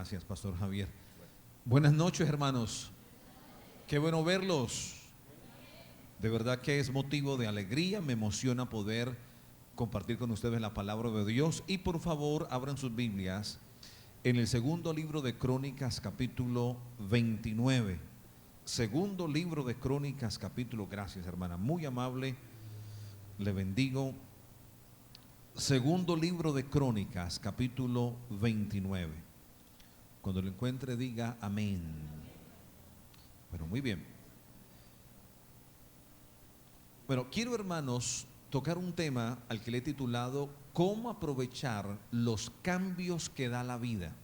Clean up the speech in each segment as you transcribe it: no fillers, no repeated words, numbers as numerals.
Gracias, Pastor Javier. Buenas noches, hermanos. Qué bueno verlos. De verdad que es motivo de alegría, me emociona poder compartir con ustedes la palabra de Dios. Y por favor, abran sus Biblias en el segundo libro de Crónicas, capítulo 29. Segundo libro de Crónicas, capítulo, gracias hermana, muy amable, le bendigo. Segundo libro de Crónicas, capítulo 29. Cuando lo encuentre diga amén. Bueno, muy bien. Bueno, quiero, hermanos, tocar un tema al que le he titulado ¿Cómo aprovechar los cambios que da la vida?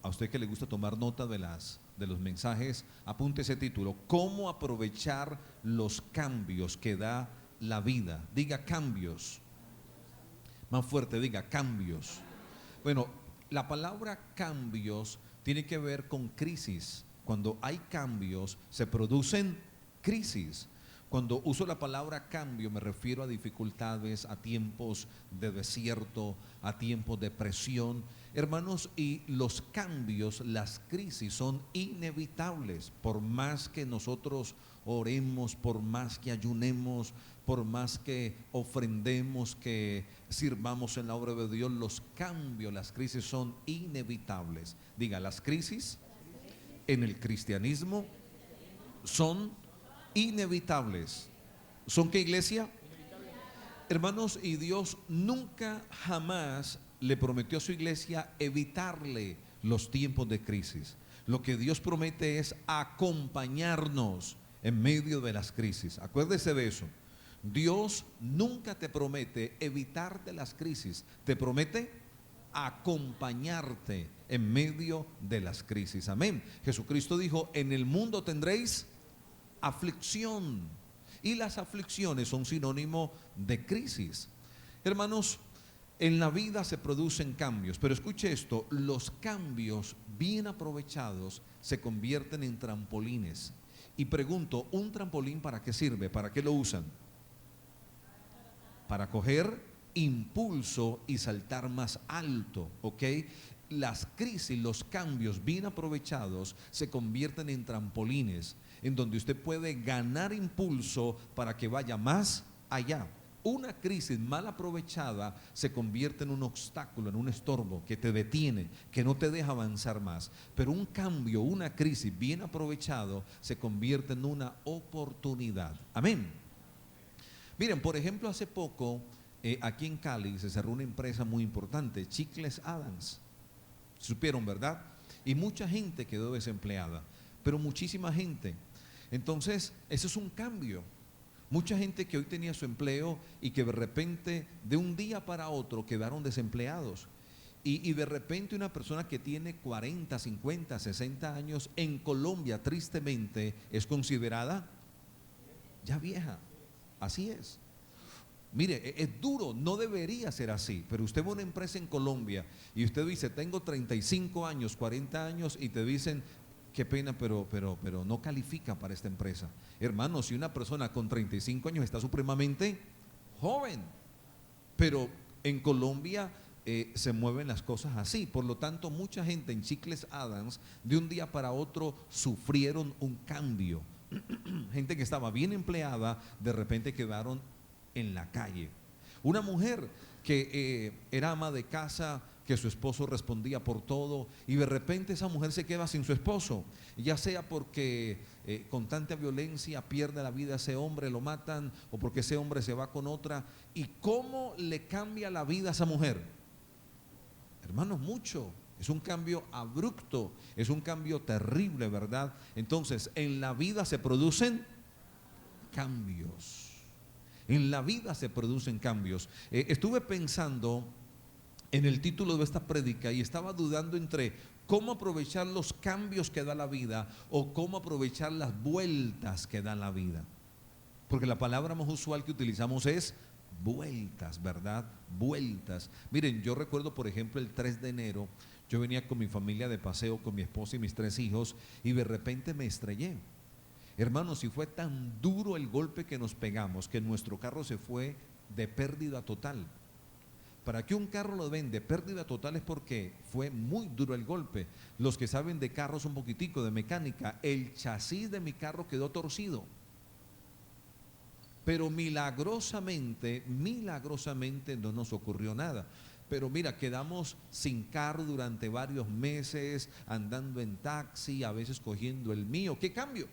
A usted que le gusta tomar nota de los mensajes, apunte ese título: ¿Cómo aprovechar los cambios que da la vida? Diga cambios. Más fuerte, diga cambios. Bueno, la palabra cambios tiene que ver con crisis. Cuando hay cambios, se producen crisis. Cuando uso la palabra cambio, me refiero a dificultades, a tiempos de desierto, a tiempos de presión. Hermanos, y los cambios, las crisis son inevitables. Por más que nosotros oremos, por más que ayunemos, por más que ofrendemos, que sirvamos en la obra de Dios, los cambios, las crisis son inevitables. Diga, las crisis en el cristianismo son inevitables. ¿Son qué, iglesia? Hermanos, y Dios nunca jamás le prometió a su iglesia evitarle los tiempos de crisis. Lo que Dios promete es acompañarnos en medio de las crisis. Acuérdese de eso. Dios nunca te promete evitarte las crisis, te promete acompañarte en medio de las crisis. Amén. Jesucristo dijo: en el mundo tendréis aflicción, y las aflicciones son sinónimo de crisis. Hermanos, en la vida se producen cambios, pero escuche esto: los cambios bien aprovechados se convierten en trampolines. Y pregunto, ¿un trampolín para qué sirve? ¿Para qué lo usan? Para coger impulso y saltar más alto, ¿ok? Las crisis, los cambios bien aprovechados se convierten en trampolines, en donde usted puede ganar impulso para que vaya más allá. Una crisis mal aprovechada se convierte en un obstáculo, en un estorbo que te detiene, que no te deja avanzar más. Pero un cambio, una crisis bien aprovechado se convierte en una oportunidad. Amén. Miren, por ejemplo, hace poco aquí en Cali se cerró una empresa muy importante, Chicles Adams. Supieron, ¿verdad? Y mucha gente quedó desempleada, pero muchísima gente. Entonces, eso es un cambio. Mucha gente que hoy tenía su empleo y que de repente, de un día para otro, quedaron desempleados. Y de repente una persona que tiene 40, 50, 60 años en Colombia, tristemente, es considerada ya vieja. Así es. Mire, es duro, no debería ser así, pero usted va a una empresa en Colombia y usted dice: tengo 35 años, 40 años, y te dicen: qué pena, pero no califica para esta empresa. Hermano, si una persona con 35 años está supremamente joven, pero en Colombia se mueven las cosas así. Por lo tanto, mucha gente en Chicles Adams de un día para otro sufrieron un cambio. Gente que estaba bien empleada, de repente quedaron en la calle. Una mujer que era ama de casa, que su esposo respondía por todo, y de repente esa mujer se queda sin su esposo, ya sea porque con tanta violencia pierde la vida a ese hombre, lo matan, o porque ese hombre se va con otra. ¿Y cómo le cambia la vida a esa mujer? Hermanos, mucho. Es un cambio abrupto, es un cambio terrible, ¿verdad? Entonces, en la vida se producen cambios. En la vida se producen cambios. Estuve pensando en el título de esta prédica y estaba dudando entre cómo aprovechar los cambios que da la vida o cómo aprovechar las vueltas que da la vida. Porque la palabra más usual que utilizamos es vueltas, ¿verdad? Vueltas. Miren, yo recuerdo, por ejemplo, el 3 de enero, yo venía con mi familia de paseo, con mi esposa y mis 3 hijos, y de repente me estrellé. Hermanos, y fue tan duro el golpe que nos pegamos que nuestro carro se fue de pérdida total. Para que un carro lo den de pérdida total es porque fue muy duro el golpe. Los que saben de carros un poquitico, de mecánica, el chasis de mi carro quedó torcido. Pero milagrosamente no nos ocurrió nada. Pero mira, quedamos sin carro durante varios meses, andando en taxi, a veces cogiendo el mío. ¿Qué cambio?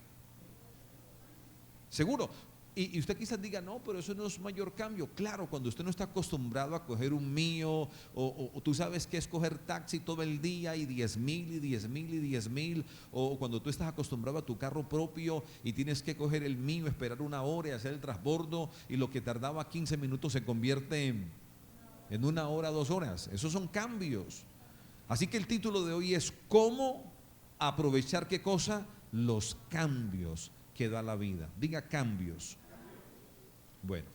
Seguro. Y usted quizás diga, no, pero eso no es mayor cambio. Claro, cuando usted no está acostumbrado a coger un mío, o tú sabes que es coger taxi todo el día y 10,000 y 10,000 y 10,000, o cuando tú estás acostumbrado a tu carro propio y tienes que coger el mío, esperar una hora y hacer el transbordo, y lo que tardaba 15 minutos se convierte en 1 hora, 2 horas. Esos son cambios. Así que el título de hoy es ¿cómo aprovechar qué cosa? Los cambios que da la vida. Diga cambios. Bueno,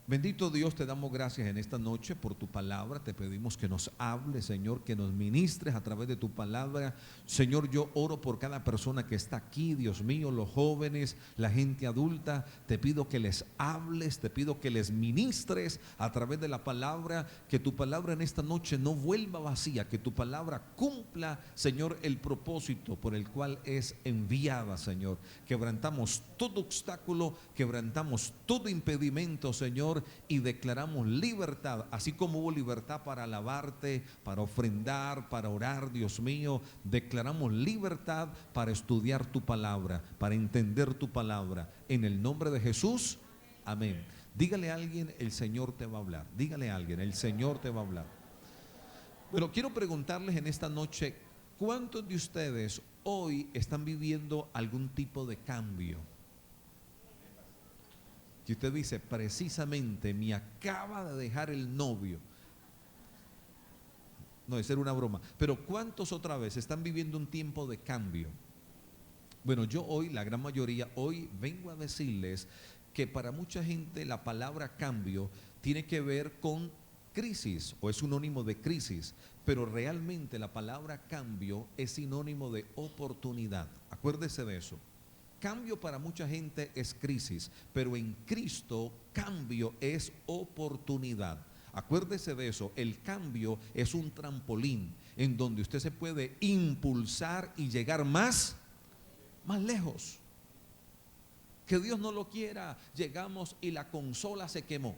bendito Dios, te damos gracias en esta noche por tu palabra. Te pedimos que nos hables, Señor, que nos ministres a través de tu palabra. Señor, yo oro por cada persona que está aquí, Dios mío, los jóvenes, la gente adulta. Te pido que les hables, te pido que les ministres a través de la palabra, que tu palabra en esta noche no vuelva vacía, que tu palabra cumpla, Señor, el propósito por el cual es enviada, Señor. Quebrantamos todo obstáculo, quebrantamos todo impedimento, Señor, y declaramos libertad, así como hubo libertad para alabarte, para ofrendar, para orar, Dios mío. Declaramos libertad para estudiar tu palabra, para entender tu palabra, en el nombre de Jesús, amén. Dígale a alguien, el Señor te va a hablar. Dígale a alguien, el Señor te va a hablar. Bueno, quiero preguntarles en esta noche, ¿cuántos de ustedes hoy están viviendo algún tipo de cambio? Que usted dice, precisamente me acaba de dejar el novio. No, esa era una broma. Pero ¿cuántos otra vez están viviendo un tiempo de cambio? Bueno, yo hoy, la gran mayoría, hoy vengo a decirles que para mucha gente la palabra cambio tiene que ver con crisis o es sinónimo de crisis, pero realmente la palabra cambio es sinónimo de oportunidad. Acuérdese de eso. Cambio para mucha gente es crisis, pero en Cristo cambio es oportunidad. Acuérdese de eso, el cambio es un trampolín en donde usted se puede impulsar y llegar más lejos. Que Dios no lo quiera, llegamos y la consola se quemó.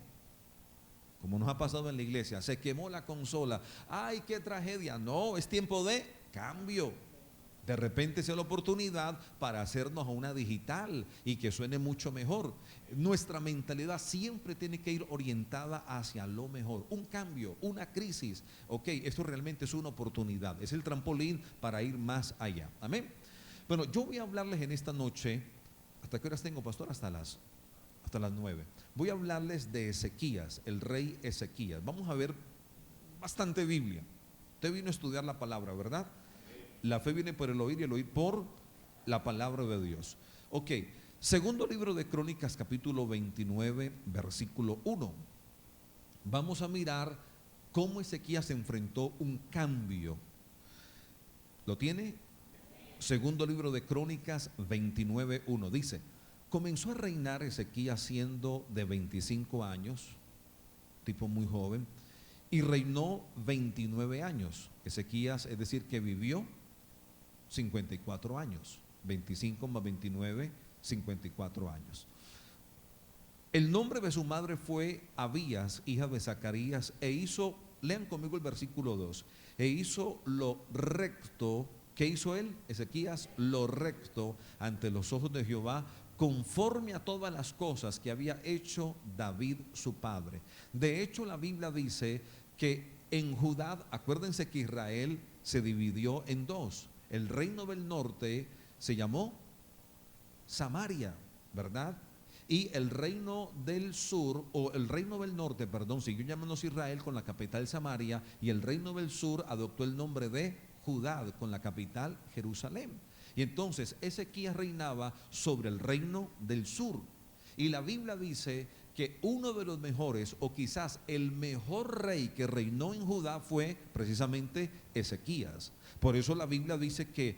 Como nos ha pasado en la iglesia, se quemó la consola. ¡Ay, qué tragedia! No, es tiempo de cambio. De repente sea la oportunidad para hacernos a una digital y que suene mucho mejor. Nuestra mentalidad siempre tiene que ir orientada hacia lo mejor. Un cambio, una crisis. Ok, esto realmente es una oportunidad. Es el trampolín para ir más allá. Amén. Bueno, yo voy a hablarles en esta noche. ¿Hasta qué horas tengo, pastor? Hasta las 9. Voy a hablarles de Ezequías, el rey Ezequías. Vamos a ver bastante Biblia. Usted vino a estudiar la palabra, ¿verdad? La fe viene por el oír y el oír por la palabra de Dios. Ok, segundo libro de Crónicas, capítulo 29, versículo 1. Vamos a mirar cómo Ezequías enfrentó un cambio. ¿Lo tiene? Segundo libro de Crónicas 29, 1. Dice, comenzó a reinar Ezequías siendo de 25 años, tipo muy joven, y reinó 29 años. Ezequías, es decir, que vivió 54 años, 25 más 29, 54 años. El nombre de su madre fue Abías, hija de Zacarías, e hizo, lean conmigo el versículo 2, e hizo lo recto. ¿Qué hizo él? Ezequías, lo recto ante los ojos de Jehová, conforme a todas las cosas que había hecho David su padre. De hecho, la Biblia dice que en Judá, acuérdense que Israel se dividió en dos. El reino del norte se llamó Samaria, ¿verdad? Y el reino del sur, o el reino del norte, perdón, siguió llamándose Israel con la capital Samaria, y el reino del sur adoptó el nombre de Judá con la capital Jerusalén. Y entonces Ezequías reinaba sobre el reino del sur. Y la Biblia dice que uno de los mejores, o quizás el mejor rey que reinó en Judá fue precisamente Ezequías. Por eso la Biblia dice que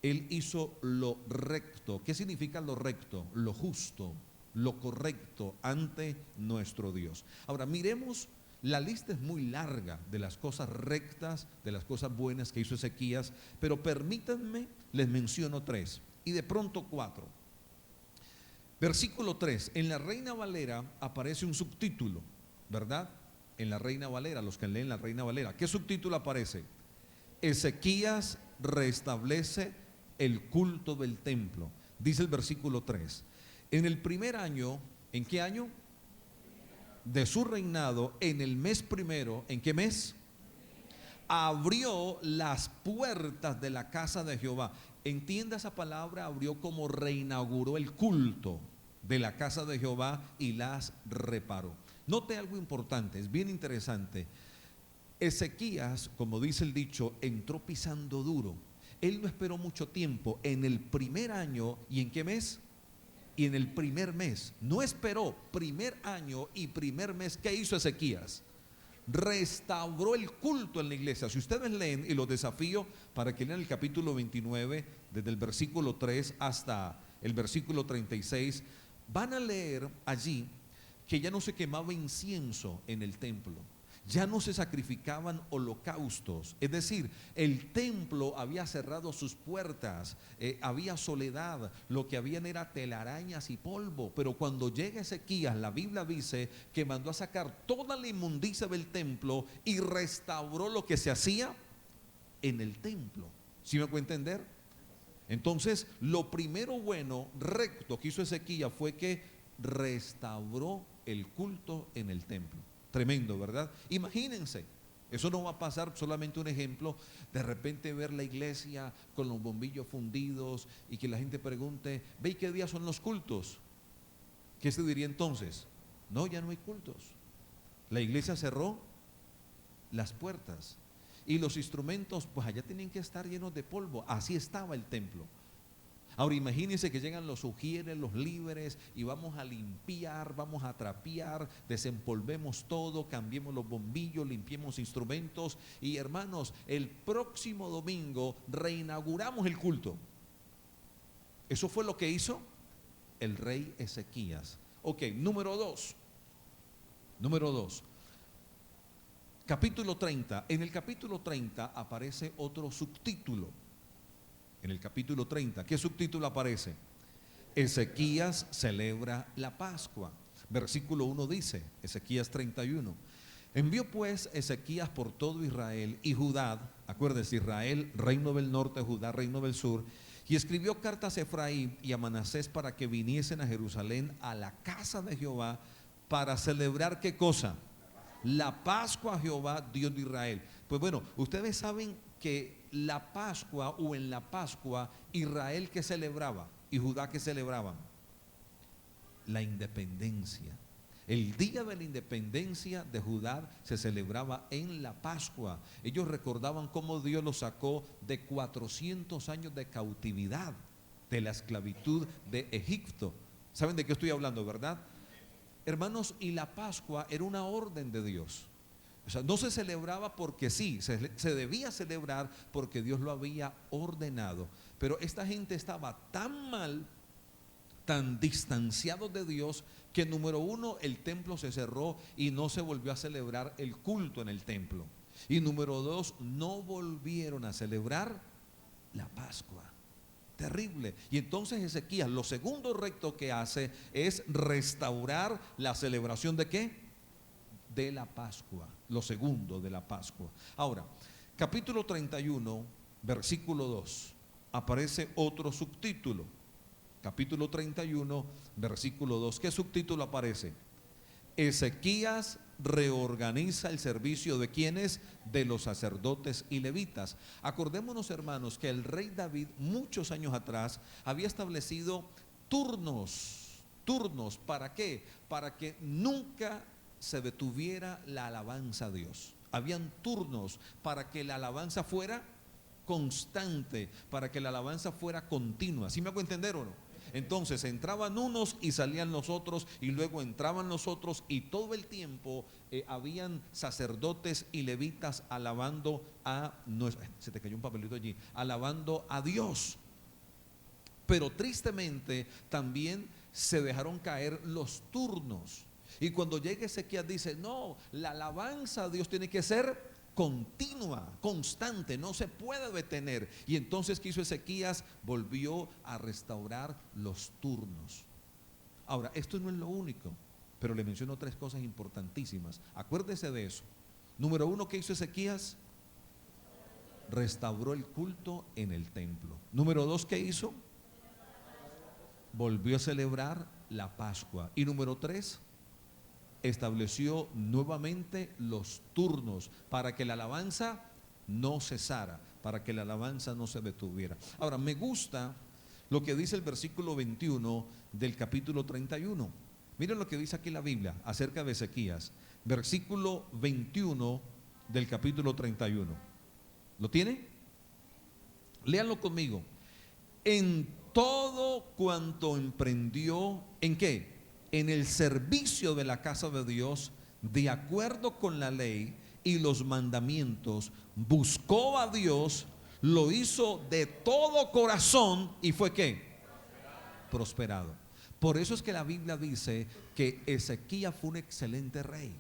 él hizo lo recto. ¿Qué significa lo recto? Lo justo, lo correcto ante nuestro Dios. Ahora miremos La lista es muy larga de las cosas rectas, de las cosas buenas que hizo Ezequías, pero permítanme, les menciono 3 y de pronto 4. Versículo 3, en la Reina Valera aparece un subtítulo, ¿verdad? En la Reina Valera, los que leen la Reina Valera, ¿qué subtítulo aparece? Ezequías restablece el culto del templo. Dice el versículo 3, en el primer año, ¿en qué año? De su reinado, en el mes primero, ¿en qué mes? Abrió las puertas de la casa de Jehová. Entienda esa palabra, abrió como reinauguró el culto de la casa de Jehová y las reparó. Note algo importante, es bien interesante. Ezequías, como dice el dicho, entró pisando duro. Él no esperó mucho tiempo. En el primer año, ¿y en qué mes? Y en el primer mes, no esperó, primer año y primer mes, ¿qué hizo Ezequías? Restauró el culto en la iglesia. Si ustedes leen, y los desafío para que lean el capítulo 29, desde el versículo 3 hasta el versículo 36, van a leer allí que ya no se quemaba incienso en el templo, ya no se sacrificaban holocaustos, es decir, el templo había cerrado sus puertas, había soledad, lo que habían era telarañas y polvo. Pero cuando llega Ezequías, la Biblia dice que mandó a sacar toda la inmundicia del templo y restauró lo que se hacía en el templo. ¿Sí me puede entender? Entonces, lo primero bueno, recto que hizo Ezequías fue que restauró el culto en el templo. Tremendo, ¿verdad? Imagínense, eso no va a pasar, solamente un ejemplo, de repente ver la iglesia con los bombillos fundidos y que la gente pregunte, ¿ve qué día son los cultos? ¿Qué se diría entonces? No, ya no hay cultos. La iglesia cerró las puertas y los instrumentos, pues allá tienen que estar llenos de polvo. Así estaba el templo. Ahora imagínense que llegan los ujieres, los líderes y vamos a limpiar, vamos a trapear, desempolvemos todo, cambiemos los bombillos, limpiemos instrumentos y hermanos, el próximo domingo reinauguramos el culto. Eso fue lo que hizo el rey Ezequías. Ok, número 2. Capítulo 30. En el capítulo 30 aparece otro subtítulo. En el capítulo 30, ¿qué subtítulo aparece? Ezequías celebra la Pascua. Versículo 1 dice, Ezequías 31. Envió pues Ezequías por todo Israel y Judá, acuérdense, Israel, reino del norte, Judá, reino del sur, y escribió cartas a Efraín y a Manasés para que viniesen a Jerusalén a la casa de Jehová para celebrar ¿qué cosa? La Pascua a Jehová, Dios de Israel. Pues bueno, ustedes saben que la Pascua o en la Pascua, Israel que celebraba y Judá que celebraban la independencia. El día de la independencia de Judá se celebraba en la Pascua. Ellos recordaban cómo Dios los sacó de 400 años de cautividad, de la esclavitud de Egipto. ¿Saben de qué estoy hablando, verdad? Hermanos, y la Pascua era una orden de Dios. O sea, no se celebraba porque sí, se debía celebrar porque Dios lo había ordenado. Pero esta gente estaba tan mal, tan distanciado de Dios, que número uno, el templo se cerró y no se volvió a celebrar el culto en el templo. Y número dos, no volvieron a celebrar la Pascua. Terrible. Y entonces Ezequías, lo segundo recto que hace es restaurar la celebración de ¿qué? De la Pascua. Lo segundo de la Pascua. Ahora, capítulo 31, versículo 2, aparece otro subtítulo. Capítulo 31, versículo 2. ¿Qué subtítulo aparece? Ezequías reorganiza el servicio de quienes, de los sacerdotes y levitas. Acordémonos, hermanos, que el rey David muchos años atrás había establecido turnos. ¿Para qué? Para que nunca se detuviera la alabanza a Dios. Habían turnos para que la alabanza fuera constante, para que la alabanza fuera continua. ¿Sí me hago entender o no? Entonces entraban unos y salían los otros, y luego entraban los otros, y todo el tiempo habían sacerdotes y levitas alabando a, no, se te cayó un papelito allí, alabando a Dios. Pero tristemente también se dejaron caer los turnos. Y cuando llega Ezequías dice, no, la alabanza a Dios tiene que ser continua, constante, no se puede detener. Y entonces, ¿qué hizo Ezequías? Volvió a restaurar los turnos. Ahora, esto no es lo único, pero le menciono tres cosas importantísimas. Acuérdese de eso. Número uno, ¿qué hizo Ezequías? Restauró el culto en el templo. Número dos, ¿qué hizo? Volvió a celebrar la Pascua. Y número tres, estableció nuevamente los turnos para que la alabanza no cesara, para que la alabanza no se detuviera. Ahora, me gusta lo que dice el versículo 21 del capítulo 31. Miren lo que dice aquí la Biblia acerca de Ezequías. Versículo 21 del capítulo 31. ¿Lo tiene? Léanlo conmigo. En todo cuanto emprendió, ¿en qué? En el servicio de la casa de Dios, de acuerdo con la ley y los mandamientos, buscó a Dios, lo hizo de todo corazón y fue ¿qué? Prosperado. Por eso es que la Biblia dice que Ezequías fue un excelente rey.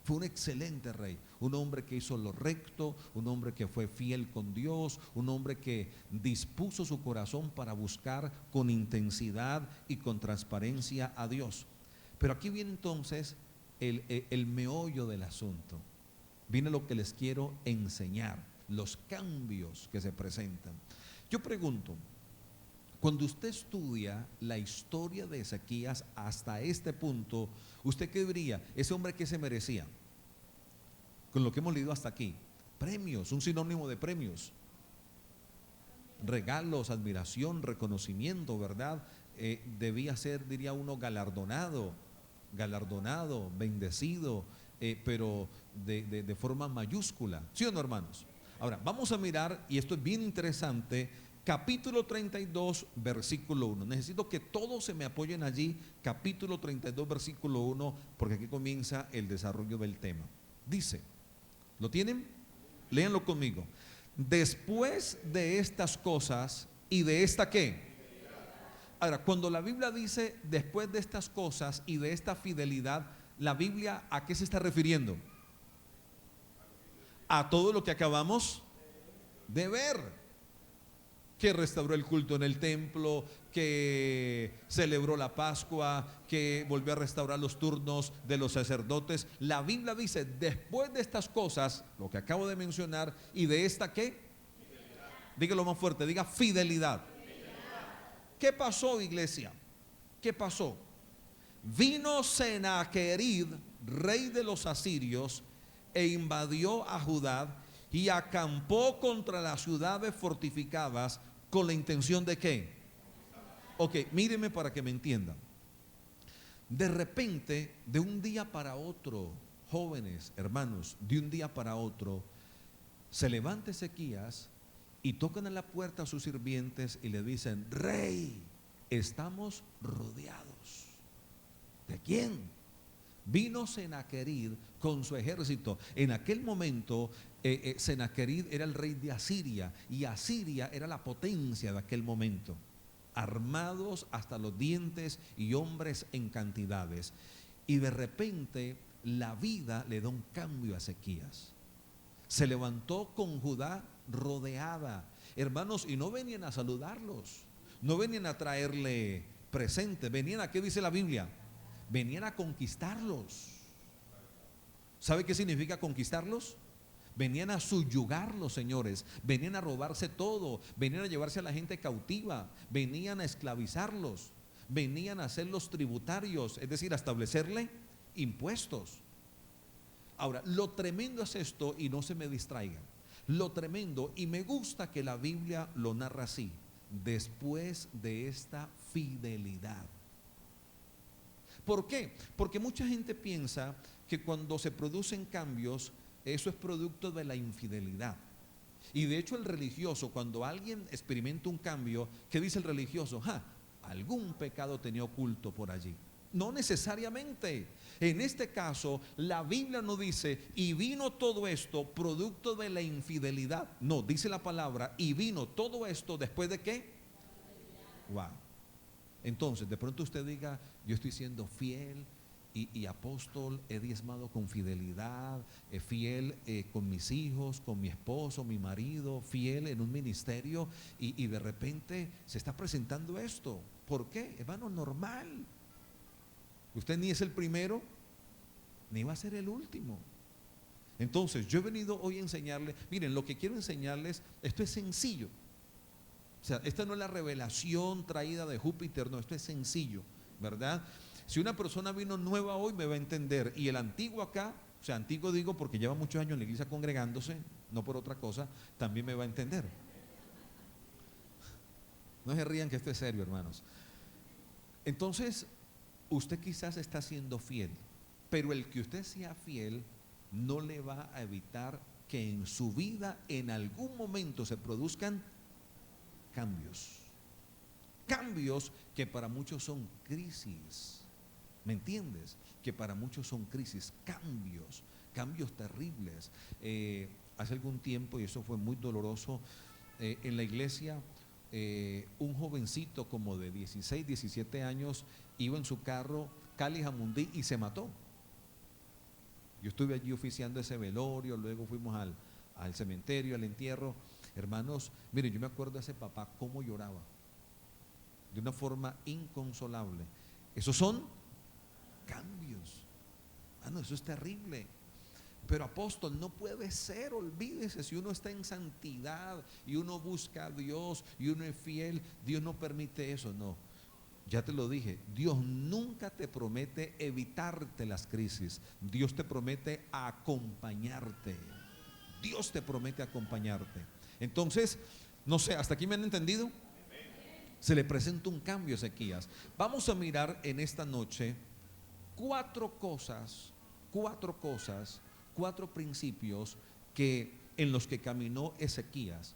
Fue un excelente rey, un hombre que hizo lo recto, un hombre que fue fiel con Dios, un hombre que dispuso su corazón para buscar con intensidad y con transparencia a Dios. Pero aquí viene entonces el meollo del asunto. Viene lo que les quiero enseñar, los cambios que se presentan. Yo pregunto, cuando usted estudia la historia de Ezequías hasta este punto, ¿usted qué diría? Ese hombre, ¿qué se merecía? Con lo que hemos leído hasta aquí, premios, un sinónimo de premios, regalos, admiración, reconocimiento, ¿verdad? Debía ser, diría uno, galardonado, bendecido, pero de forma mayúscula, ¿sí o no, hermanos? Ahora, vamos a mirar, y esto es bien interesante, capítulo 32, versículo 1. Necesito que todos se me apoyen allí, capítulo 32, versículo 1, porque aquí comienza el desarrollo del tema. Dice, ¿lo tienen? Léanlo conmigo. Después de estas cosas y de esta ¿qué? Ahora, cuando la Biblia dice después de estas cosas y de esta fidelidad, la Biblia ¿a qué se está refiriendo? A todo lo que acabamos de ver. Que restauró el culto en el templo, que celebró la Pascua, que volvió a restaurar los turnos de los sacerdotes. La Biblia dice, después de estas cosas, lo que acabo de mencionar, y de esta ¿qué? Fidelidad. Dígalo más fuerte, diga fidelidad. ¿Qué pasó, iglesia? ¿Qué pasó? Vino Senaquerib, rey de los asirios, e invadió a Judá y acampó contra las ciudades fortificadas con la intención de ¿qué? Ok, mírenme para que me entiendan. De repente, de un día para otro, jóvenes, hermanos, de un día para otro, se levanta Ezequías y tocan a la puerta a sus sirvientes y le dicen, rey, estamos rodeados. ¿De quién? Vino Senaquerib con su ejército. En aquel momento Senaquerib era el rey de Asiria y Asiria era la potencia de aquel momento, armados hasta los dientes y hombres en cantidades. Y de repente la vida le da un cambio a Ezequías. Se levantó con Judá rodeada, hermanos, y no venían a saludarlos, no venían a traerle presente, venían a, ¿qué dice la Biblia? Venían a conquistarlos. ¿Sabe qué significa conquistarlos? Venían a subyugarlos, señores. Venían a robarse todo. Venían a llevarse a la gente cautiva. Venían a esclavizarlos. Venían a hacerlos tributarios, es decir, a establecerle impuestos. Ahora, lo tremendo es esto, y no se me distraigan. Lo tremendo, y me gusta que la Biblia lo narra así: después de esta fidelidad. ¿Por qué? Porque mucha gente piensa que cuando se producen cambios, eso es producto de la infidelidad. Y de hecho el religioso, cuando alguien experimenta un cambio, ¿qué dice el religioso? Algún pecado tenía oculto por allí. No necesariamente. En este caso, la Biblia no dice, y vino todo esto producto de la infidelidad. No, dice la palabra, y vino todo esto después de ¿qué? Wow. Entonces, de pronto usted diga, yo estoy siendo fiel, y apóstol, he diezmado con fidelidad, fiel con mis hijos, con mi esposo, mi marido, fiel en un ministerio y de repente se está presentando esto. ¿Por qué? Hermano, normal. Usted ni es el primero, ni va a ser el último. Entonces, yo he venido hoy a enseñarles, miren, lo que quiero enseñarles, esto es sencillo. O sea, esta no es la revelación traída de Júpiter, no, esto es sencillo, ¿verdad? Si una persona vino nueva hoy me va a entender, y el antiguo acá, o sea, antiguo digo porque lleva muchos años en la iglesia congregándose, no por otra cosa, también me va a entender. No se rían que esto es serio, hermanos. Entonces, usted quizás está siendo fiel, pero el que usted sea fiel no le va a evitar que en su vida en algún momento se produzcan cambios. Cambios que para muchos son crisis. ¿Me entiendes? Que para muchos son crisis, cambios terribles. Hace algún tiempo, y eso fue muy doloroso, en la iglesia, un jovencito como de 16, 17 años iba en su carro Cali Jamundí y se mató. Yo estuve allí oficiando ese velorio, luego fuimos al cementerio, al entierro. Hermanos, miren, yo me acuerdo de ese papá cómo lloraba, de una forma inconsolable. Esos son cambios. Eso es terrible. Pero apóstol, no puede ser, olvídese, si uno está en santidad y uno busca a Dios y uno es fiel, Dios no permite eso, no. Ya te lo dije, Dios nunca te promete evitarte las crisis, Dios te promete acompañarte. Dios te promete acompañarte. Entonces, no sé, ¿hasta aquí me han entendido? Se le presenta un cambio a Ezequías. Vamos a mirar en esta noche cuatro principios en los que caminó Ezequías.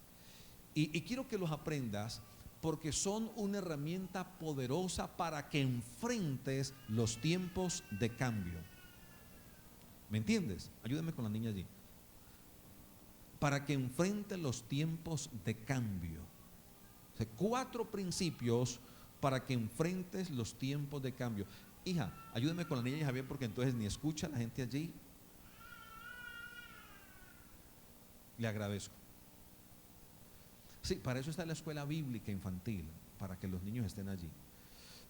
Y quiero que los aprendas porque son una herramienta poderosa para que enfrentes los tiempos de cambio. ¿Me entiendes? Ayúdame con la niña allí. Para que enfrentes los tiempos de cambio. O sea, 4 principios para que enfrentes los tiempos de cambio. Hija, ayúdame con la niña y Javier porque entonces ni escucha a la gente allí. Le agradezco. Sí, para eso está la escuela bíblica infantil, para que los niños estén allí.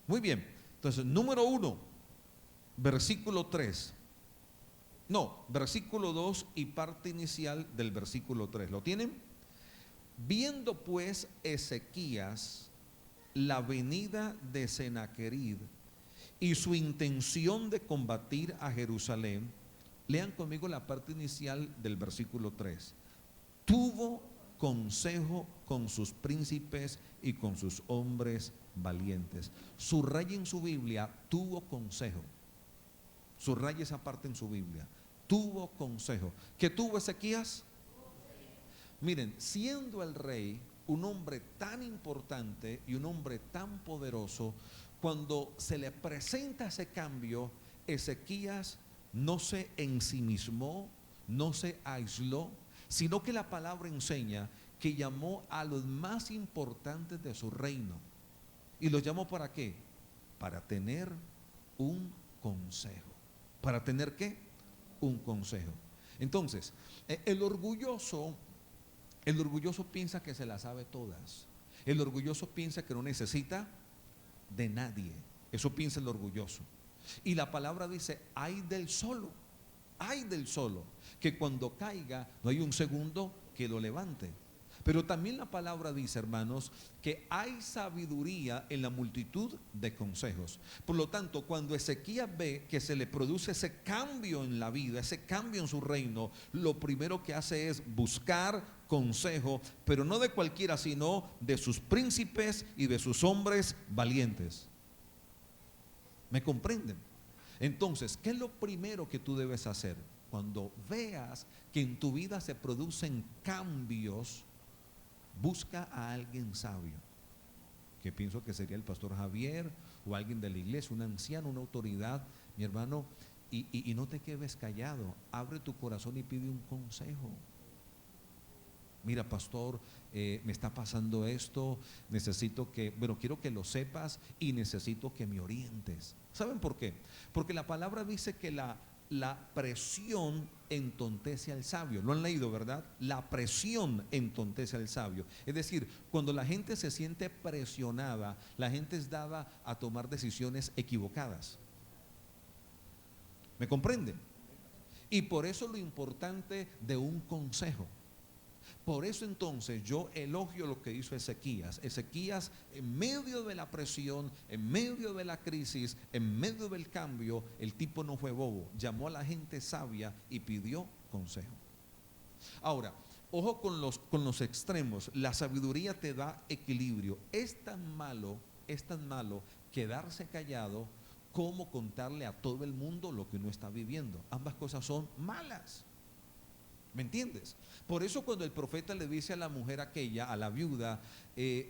Muy bien, entonces, número 1, versículo 3. No, versículo 2 y parte inicial del versículo 3. ¿Lo tienen? Viendo pues Ezequías la venida de Sennacherib y su intención de combatir a Jerusalén, lean conmigo la parte inicial del versículo 3. Tuvo consejo con sus príncipes y con sus hombres valientes. Subrayen su Biblia, tuvo consejo. Subraye esa parte en su Biblia. Tuvo consejo. ¿Qué tuvo Ezequías? Miren, siendo el rey un hombre tan importante y un hombre tan poderoso, cuando se le presenta ese cambio, Ezequías no se ensimismó, no se aisló, sino que la palabra enseña que llamó a los más importantes de su reino. ¿Y los llamó para qué? Para tener un consejo. ¿Para tener qué? Un consejo. Entonces, el orgulloso piensa que se las sabe todas. El orgulloso piensa que no necesita de nadie. Eso piensa el orgulloso. Y la palabra dice, ay del solo, que cuando caiga no hay un segundo que lo levante. Pero también la palabra dice, hermanos, que hay sabiduría en la multitud de consejos. Por lo tanto, cuando Ezequías ve que se le produce ese cambio en la vida, ese cambio en su reino, lo primero que hace es buscar consejo, pero no de cualquiera, sino de sus príncipes y de sus hombres valientes. ¿Me comprenden? Entonces, ¿qué es lo primero que tú debes hacer? Cuando veas que en tu vida se producen cambios, busca a alguien sabio, que pienso que sería el pastor Javier o alguien de la iglesia, un anciano, una autoridad, mi hermano, y no te quedes callado, abre tu corazón y pide un consejo. mira pastor, me está pasando esto, necesito que, bueno, quiero que lo sepas y necesito que me orientes. ¿Saben por qué? Porque la palabra dice que la presión entontece al sabio. Lo han leído, ¿verdad? La presión entontece al sabio. Es decir, cuando la gente se siente presionada, la gente es dada a tomar decisiones equivocadas. ¿Me comprenden? Y por eso lo importante de un consejo. Por eso entonces yo elogio lo que hizo Ezequías. Ezequías, en medio de la presión, en medio de la crisis, en medio del cambio, el tipo no fue bobo. Llamó a la gente sabia y pidió consejo. Ahora, ojo con los extremos. La sabiduría te da equilibrio. Es tan malo quedarse callado como contarle a todo el mundo lo que uno está viviendo. Ambas cosas son malas. ¿Me entiendes? Por eso cuando el profeta le dice a la mujer aquella, a la viuda,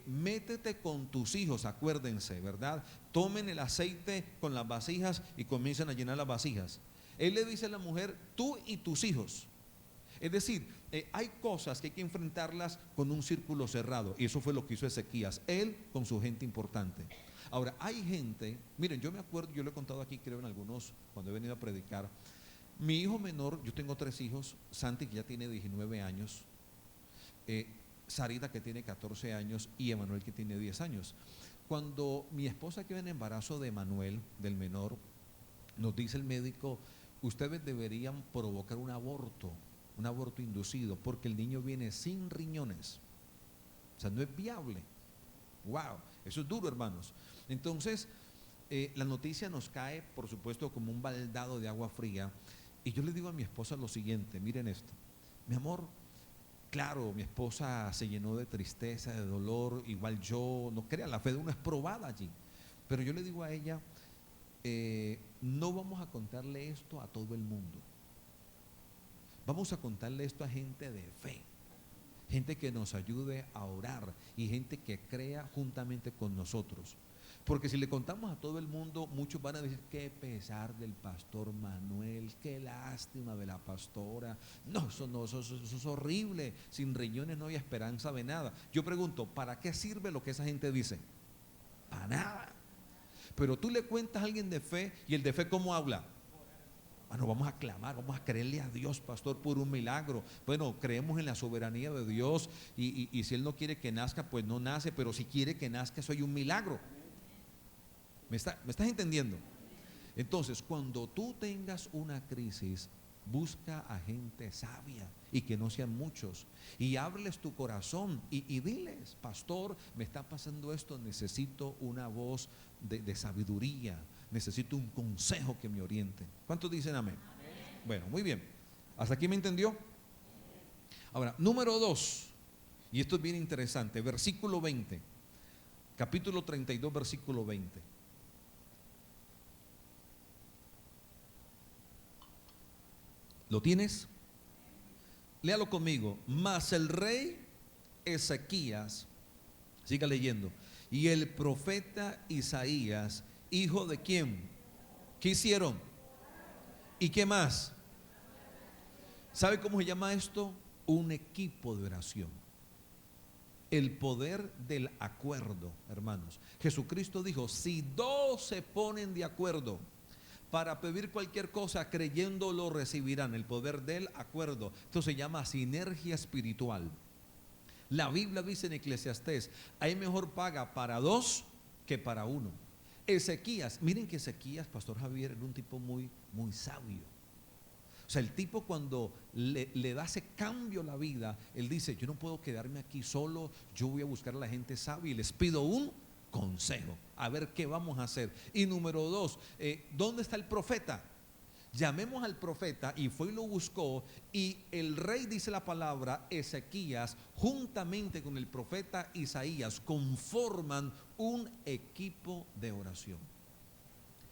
métete con tus hijos, acuérdense, ¿verdad? Tomen el aceite con las vasijas y comiencen a llenar las vasijas. Él le dice a la mujer, tú y tus hijos. Es decir, hay cosas que hay que enfrentarlas con un círculo cerrado. Y eso fue lo que hizo Ezequías, él con su gente importante. Ahora, hay gente, miren, yo me acuerdo, yo lo he contado aquí creo en algunos, cuando he venido a predicar. Mi hijo menor, yo tengo 3 hijos, Santi que ya tiene 19 años, Sarita que tiene 14 años y Emanuel que tiene 10 años. Cuando mi esposa quedó en embarazo de Emanuel, del menor, nos dice el médico, ustedes deberían provocar un aborto inducido, porque el niño viene sin riñones. O sea, no es viable. Wow, eso es duro, hermanos. Entonces, la noticia nos cae, por supuesto, como un baldado de agua fría. Y yo le digo a mi esposa lo siguiente, miren esto, mi amor, claro, mi esposa se llenó de tristeza, de dolor, igual yo, no crea, la fe de uno es probada allí. Pero yo le digo a ella, no vamos a contarle esto a todo el mundo. Vamos a contarle esto a gente de fe, gente que nos ayude a orar y gente que crea juntamente con nosotros. Porque si le contamos a todo el mundo, muchos van a decir, qué pesar del pastor Manuel, qué lástima de la pastora. No, eso es horrible. Sin riñones no hay esperanza de nada. Yo pregunto, ¿para qué sirve lo que esa gente dice? Para nada. Pero tú le cuentas a alguien de fe y el de fe ¿cómo habla? Bueno, vamos a clamar, vamos a creerle a Dios, pastor, por un milagro. Bueno, creemos en la soberanía de Dios y si Él no quiere que nazca, pues no nace, pero si quiere que nazca, eso hay un milagro. ¿Me estás entendiendo? Entonces, cuando tú tengas una crisis, busca a gente sabia y que no sean muchos. Y hábleles tu corazón y diles, pastor, me está pasando esto, necesito una voz de sabiduría, necesito un consejo que me oriente. ¿Cuántos dicen amén? Bueno, muy bien. ¿Hasta aquí me entendió? Ahora, número 2, y esto es bien interesante, versículo 20, capítulo 32, versículo 20. ¿Lo tienes? Léalo conmigo. Mas el rey Ezequías, siga leyendo, y el profeta Isaías, hijo de quién, ¿qué hicieron? ¿Y qué más? ¿Sabe cómo se llama esto? Un equipo de oración. El poder del acuerdo, hermanos. Jesucristo dijo, si 2 se ponen de acuerdo para pedir cualquier cosa, creyendo lo recibirán. El poder del acuerdo. Esto se llama sinergia espiritual. La Biblia dice en Eclesiastés, hay mejor paga para 2 que para 1. Ezequías, miren que Ezequías, pastor Javier, era un tipo muy, muy sabio. O sea, el tipo cuando le da ese cambio a la vida, él dice, yo no puedo quedarme aquí solo, yo voy a buscar a la gente sabia y les pido un consejo, a ver qué vamos a hacer. Y número 2, ¿dónde está el profeta? Llamemos al profeta, y fue y lo buscó, y el rey, dice la palabra, Ezequías, juntamente con el profeta Isaías, conforman un equipo de oración.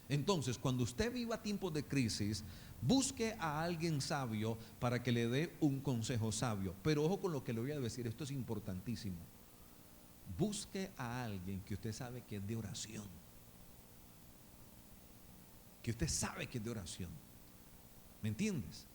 Entonces, cuando usted viva tiempos de crisis, busque a alguien sabio para que le dé un consejo sabio. Pero ojo con lo que le voy a decir, esto es importantísimo. Busque a alguien que usted sabe que es de oración. Que usted sabe que es de oración. ¿Me entiendes?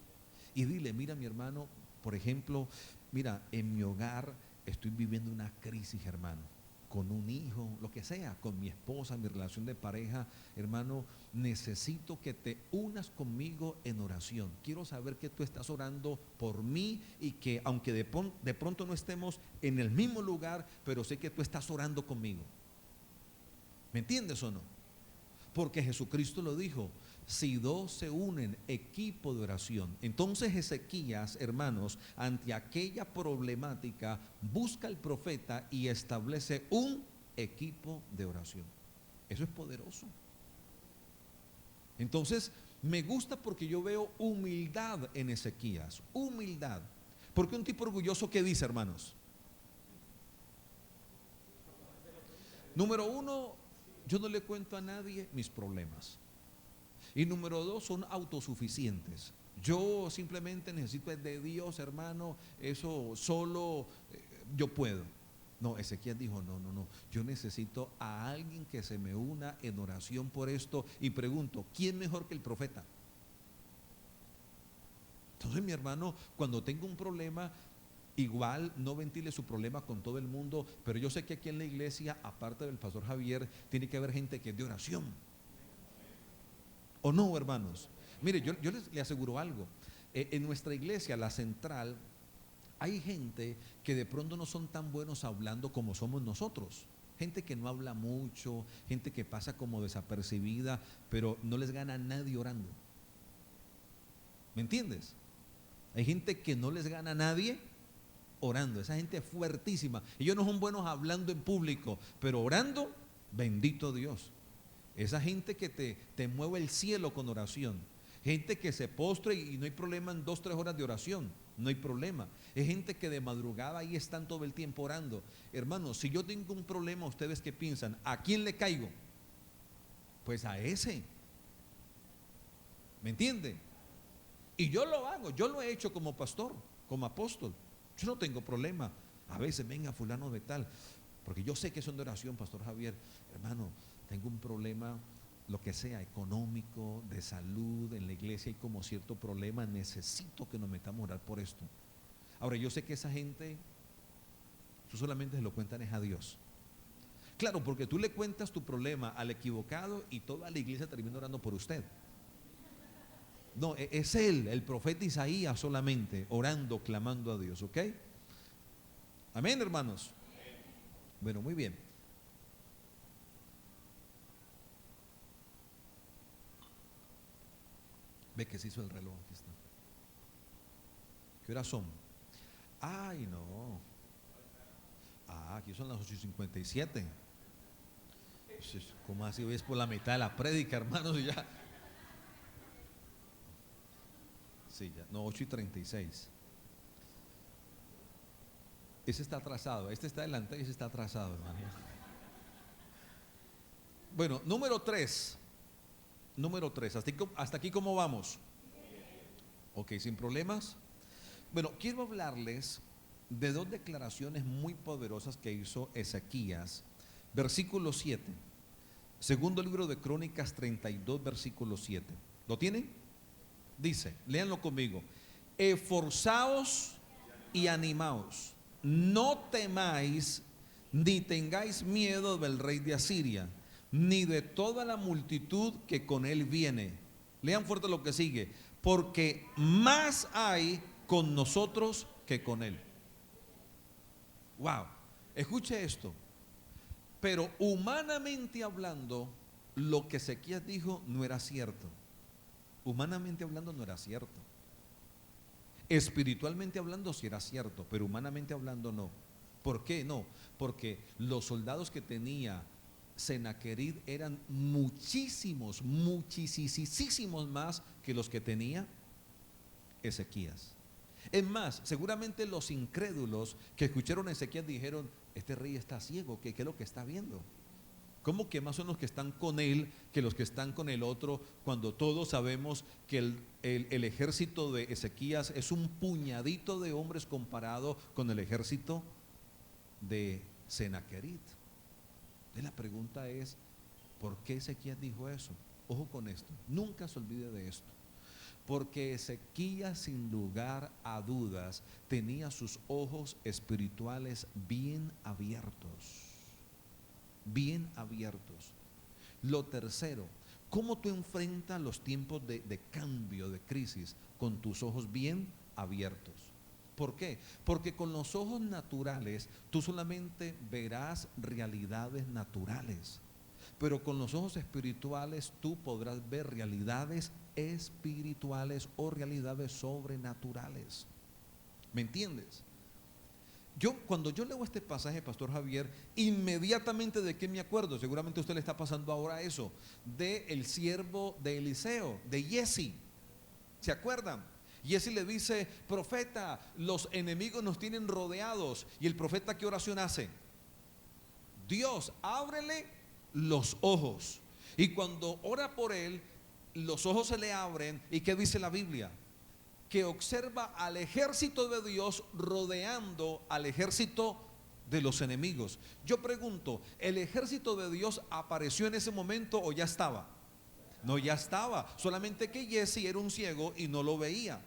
Y dile, mira mi hermano, Por ejemplo, mira, en mi hogar estoy viviendo una crisis, hermano, con un hijo, lo que sea, con mi esposa, mi relación de pareja. Hermano, necesito que te unas conmigo en oración. Quiero saber que tú estás orando por mí y que aunque de pronto no estemos en el mismo lugar, pero sé que tú estás orando conmigo. ¿Me entiendes o no? Porque Jesucristo lo dijo, si dos se unen, equipo de oración. Entonces Ezequías, hermanos, ante aquella problemática, busca al profeta y establece un equipo de oración. Eso es poderoso. Entonces, me gusta porque yo veo humildad en Ezequías, humildad. Porque un tipo orgulloso, ¿qué dice, hermanos? Número uno, yo no le cuento a nadie mis problemas. Y número dos, son autosuficientes. Yo simplemente necesito de Dios, hermano, eso solo yo puedo. No, Ezequiel dijo, no, no, no, yo necesito a alguien que se me una en oración por esto. Y pregunto, ¿quién mejor que el profeta? Entonces, mi hermano, cuando tengo un problema, igual no ventile su problema con todo el mundo, pero yo sé que aquí en la iglesia, aparte del pastor Javier, tiene que haber gente que es de oración. ¿O no, hermanos? Mire, yo le aseguro algo. En nuestra iglesia, la central, hay gente que de pronto no son tan buenos hablando como somos nosotros. Gente que no habla mucho, gente que pasa como desapercibida, pero no les gana a nadie orando. ¿Me entiendes? Hay gente que no les gana a nadie orando. Esa gente es fuertísima. Ellos no son buenos hablando en público, pero orando, bendito Dios. Esa gente que te mueve el cielo con oración. Gente que se postre y no hay problema en 2, 3 horas de oración. No hay problema. Es gente que de madrugada ahí están todo el tiempo orando. Hermanos, si yo tengo un problema, ¿ustedes qué piensan? ¿A quién le caigo? Pues a ese. ¿Me entiende? Y yo lo hago, yo lo he hecho como pastor, como apóstol. Yo no tengo problema. A veces venga fulano de tal, porque yo sé que son de oración, pastor Javier. Hermano, tengo un problema, lo que sea, económico, de salud, en la iglesia hay como cierto problema, necesito que nos metamos a orar por esto. Ahora, yo sé que esa gente, tú solamente se lo cuentan es a Dios. Claro, porque tú le cuentas tu problema al equivocado y toda la iglesia termina orando por usted. No, es él, el profeta Isaías solamente, orando, clamando a Dios, ¿ok? Amén, hermanos. Bueno, muy bien. Ve que se hizo el reloj, aquí está. ¿Qué horas son? Ay, no. Aquí son las 8:57. ¿Cómo así ves por la mitad de la prédica, hermanos? Y ya. Sí, ya. No, 8:36. Ese está atrasado. Este está adelante y ese está atrasado, hermano. Bueno, número 3. Número 3. Hasta aquí, ¿cómo vamos? Ok, sin problemas. Bueno, quiero hablarles de dos declaraciones muy poderosas que hizo Ezequías. Versículo 7. Segundo libro de Crónicas 32, versículo 7. ¿Lo tienen? Dice, léanlo conmigo. Esforzaos y animaos. No temáis ni tengáis miedo del rey de Asiria, ni de toda la multitud que con él viene. Lean fuerte lo que sigue. Porque más hay con nosotros que con él. Wow, escuche esto. Pero humanamente hablando, lo que Ezequías dijo no era cierto. Humanamente hablando no era cierto. Espiritualmente hablando sí era cierto, pero humanamente hablando no. ¿Por qué no? Porque los soldados que tenía Senaquerib eran muchísimos, muchísimos más que los que tenía Ezequías. Es más, seguramente los incrédulos que escucharon a Ezequías dijeron, este rey está ciego, ¿qué es lo que está viendo? ¿Cómo que más son los que están con él que los que están con el otro, cuando todos sabemos que el ejército de Ezequías es un puñadito de hombres comparado con el ejército de Senaquerib? Y la pregunta es, ¿por qué Ezequías dijo eso? Ojo con esto, nunca se olvide de esto. Porque Ezequías, sin lugar a dudas, tenía sus ojos espirituales bien abiertos. Bien abiertos. Lo tercero, ¿cómo tú enfrentas los tiempos de cambio, de crisis? Con tus ojos bien abiertos. ¿Por qué? Porque con los ojos naturales tú solamente verás realidades naturales. Pero con los ojos espirituales tú podrás ver realidades espirituales o realidades sobrenaturales. ¿Me entiendes? Cuando yo leo este pasaje, Pastor Javier, inmediatamente de qué me acuerdo. Seguramente a usted le está pasando ahora eso, de el siervo de Eliseo, de Giesi. ¿Se acuerdan? Giesi le dice: profeta, los enemigos nos tienen rodeados. Y el profeta, ¿qué oración hace? Dios, ábrele los ojos. Y cuando ora por él, los ojos se le abren. ¿Y qué dice la Biblia? Que observa al ejército de Dios rodeando al ejército de los enemigos. Yo pregunto, ¿el ejército de Dios apareció en ese momento o ya estaba? No, ya estaba, solamente que Giesi era un ciego y no lo veía.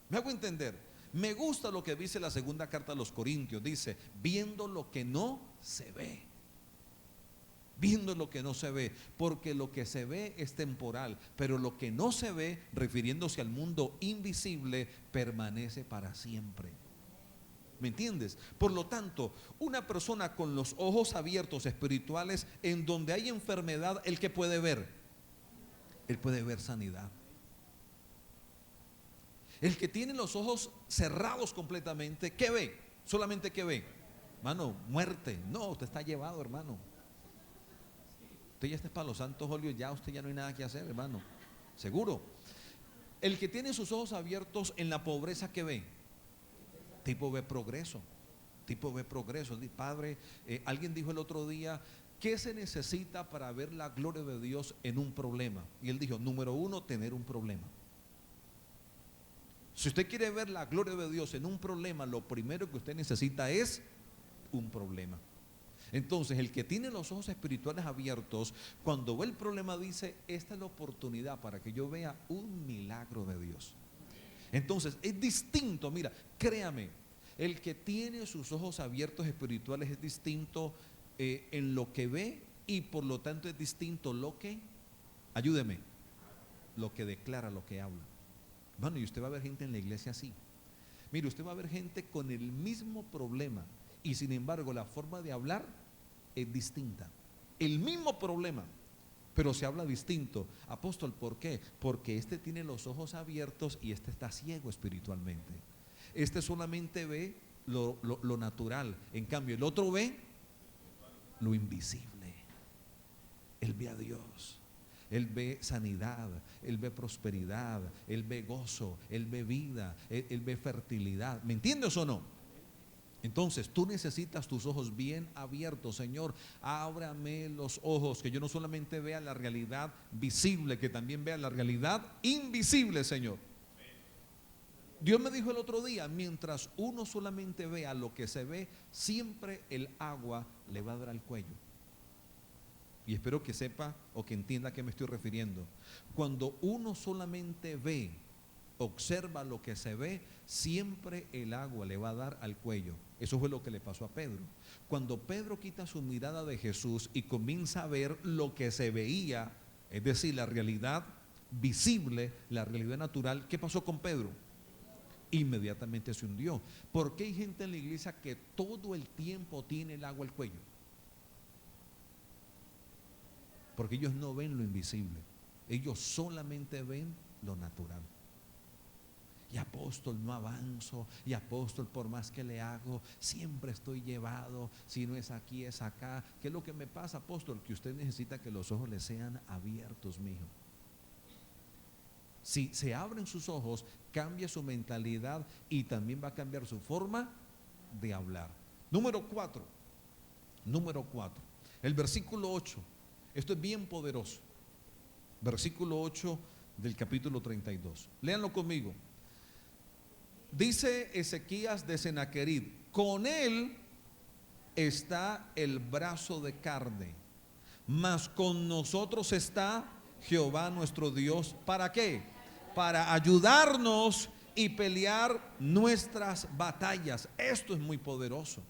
¿Me hago entender? Me gusta lo que dice la segunda carta a los Corintios. Dice: viendo lo que no se ve. Viendo lo que no se ve, porque lo que se ve es temporal, pero lo que no se ve, refiriéndose al mundo invisible, permanece para siempre. ¿Me entiendes? Por lo tanto, una persona con los ojos abiertos espirituales, en donde hay enfermedad, ¿el que puede ver? Él puede ver sanidad. El que tiene los ojos cerrados completamente, ¿qué ve? Solamente ¿qué ve? Hermano, muerte. No, usted está llevado, hermano. Usted ya está para los santos óleos, ya usted ya no hay nada que hacer, hermano. Seguro. El que tiene sus ojos abiertos en la pobreza, ¿qué ve? Tipo ve progreso. Tipo ve progreso. Padre, alguien dijo el otro día: ¿qué se necesita para ver la gloria de Dios en un problema? Y él dijo: número uno, tener un problema. Si usted quiere ver la gloria de Dios en un problema, lo primero que usted necesita es un problema. Entonces, el que tiene los ojos espirituales abiertos, cuando ve el problema, dice: esta es la oportunidad para que yo vea un milagro de Dios. Entonces, es distinto. Mira, créame, el que tiene sus ojos abiertos espirituales es distinto en lo que ve, y por lo tanto es distinto lo que, ayúdeme, lo que declara, lo que habla. Bueno, y usted va a ver gente en la iglesia así. Mire, usted va a ver gente con el mismo problema, y sin embargo la forma de hablar es distinta. El mismo problema, pero se habla distinto. Apóstol, ¿por qué? Porque este tiene los ojos abiertos y este está ciego espiritualmente. Este solamente ve lo natural, en cambio el otro ve lo invisible. Él ve a Dios, él ve sanidad, él ve prosperidad, él ve gozo, él ve vida, él ve fertilidad. ¿Me entiendes o no? Entonces tú necesitas tus ojos bien abiertos. Señor, ábrame los ojos, que yo no solamente vea la realidad visible, que también vea la realidad invisible, Señor. Dios me dijo el otro día: mientras uno solamente vea lo que se ve, siempre el agua le va a dar al cuello. Y espero que sepa o que entienda a qué me estoy refiriendo. Cuando uno solamente ve, observa lo que se ve, siempre el agua le va a dar al cuello. Eso fue lo que le pasó a Pedro. Cuando Pedro quita su mirada de Jesús y comienza a ver lo que se veía, es decir, la realidad visible, la realidad natural, ¿qué pasó con Pedro? Inmediatamente se hundió. ¿Por qué hay gente en la iglesia que todo el tiempo tiene el agua al cuello? Porque ellos no ven lo invisible, ellos solamente ven lo natural. Y apóstol, no avanzo. Y apóstol, por más que le hago, siempre estoy llevado. Si no es aquí, es acá. ¿Qué es lo que me pasa, apóstol? Que usted necesita que los ojos le sean abiertos, mijo. Si se abren sus ojos, cambia su mentalidad y también va a cambiar su forma de hablar. Número 4. El versículo 8. Esto es bien poderoso. Versículo 8 del capítulo 32. Léanlo conmigo. Dice Ezequías de Sennacherib: con él está el brazo de carne, mas con nosotros está Jehová nuestro Dios. ¿Para qué? para ayudarnos y pelear nuestras batallas. Esto es muy poderoso.